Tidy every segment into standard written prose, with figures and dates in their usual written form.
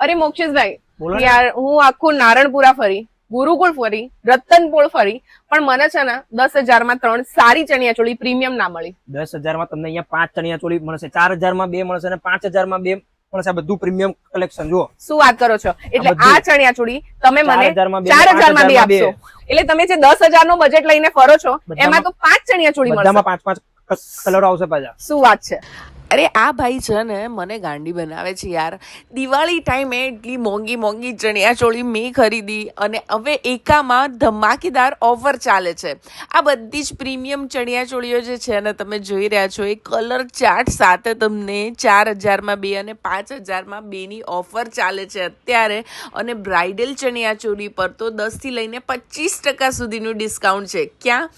અરે મોક્ષેશભાઈ, બોલો ને. યાર હું આખું નારણપુરા ફરી, ગુરુકુળ ફરી, રતનપોળ ફરી, પણ મને છે ને 10,000 માં 3 સારી ચણિયાચોળી પ્રીમિયમ ના મળી. 10,000 માં તમને અહીંયા 5 ચણિયા ચોળી મળશે, 4,000 માં 2 મળશે અને 5,000 માં 2 મળશે. આ બધું પ્રીમિયમ કલેક્શન જુઓ. શું વાત કરો છો? એટલે બધું. આ ચણિયાચોળી તમે મને 4,000 માં બે, 4,000 માં 2 5,000 માં બે. આપશો. એટલે તમે જે 10,000 નો બજેટ લઈને ફરો છો બધામાં- એમાં તો 5 ચણિયાચોળી મળશે. બધામાં 5 કલરો આવશે પાછા. શું વાત છે? અરે આ ભાઈ છે ને મને ગાંડી બનાવે છે યાર. દિવાળી ટાઈમે એટલી મોંઘી મોંઘી ચણિયાચોળી મેં ખરીદી અને હવે એકામાં ધમાકેદાર ઓફર ચાલે છે. આ બધી જ પ્રીમિયમ ચણિયાચોળીઓ જે છે ને તમે જોઈ રહ્યા છો એ કલર ચાર્ટ સાથે તમને 4,000 માં 2 અને 5,000 માં 2 ની ઓફર ચાલે છે અત્યારે. અને બ્રાઇડલ ચણિયાચોળી પર તો 10 થી લઈને 25% સુધીનું ડિસ્કાઉન્ટ છે. ક્યાં?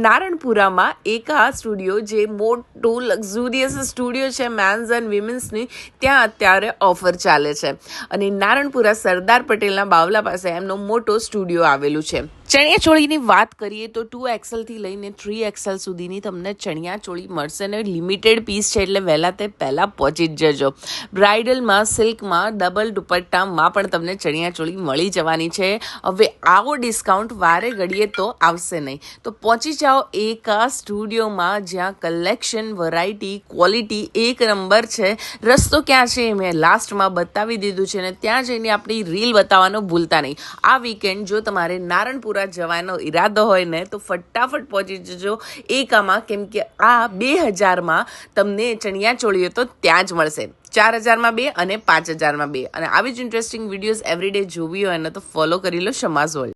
નારણપુરામાં એકા સ્ટુડિયો, જે મોટું લક્ઝુરિયસ સ્ટુડિયો છે મેન્સ એન્ડ વિમેન્સની, ત્યાં અત્યારે ઓફર ચાલે છે. અને નારણપુરા સરદાર પટેલના બાવલા પાસે એમનો મોટો સ્ટુડિયો આવેલું છે. ચણિયાચોળીની વાત કરીએ તો 2XL થી લઈને 3XL સુધીની તમને ચણિયાચોળી મળશે ને લિમિટેડ પીસ છે એટલે વહેલા તે પહેલાં પહોંચી જ જજો. બ્રાઇડલમાં સિલ્કમાં ડબલ દુપટ્ટામાં પણ તમને ચણિયાચોળી મળી જવાની છે. હવે આવો ડિસ્કાઉન્ટ વારે ઘડીએ તો આવશે નહીં, તો પહોંચી જાઓ એકા સ્ટુડિયોમાં, જ્યાં કલેક્શન, વેરાયટી, ક્વોલિટી એક નંબર છે. રસ્તો ક્યાં છે મેં લાસ્ટમાં બતાવી દીધું છે ને ત્યાં જઈને આપણી રીલ બતાવવાનું ભૂલતા નહીં. આ વીકેન્ડ જો તમારે નારણપુરા જવાનો ઈરાદો હોય ને તો ફટાફટ પહોંચી જજો એકામાં, કેમ કે આ 2,000 માં તમને ચણિયાચોળીઓ તો ત્યાં જ મળશે. 4,000 માં 2 અને 5,000 માં 2. અને આવી જ ઇન્ટરેસ્ટિંગ વિડીયોઝ એવરીડે જોવી હોય ને તો ફોલો કરી લો શમાઝ વર્લ્ડ.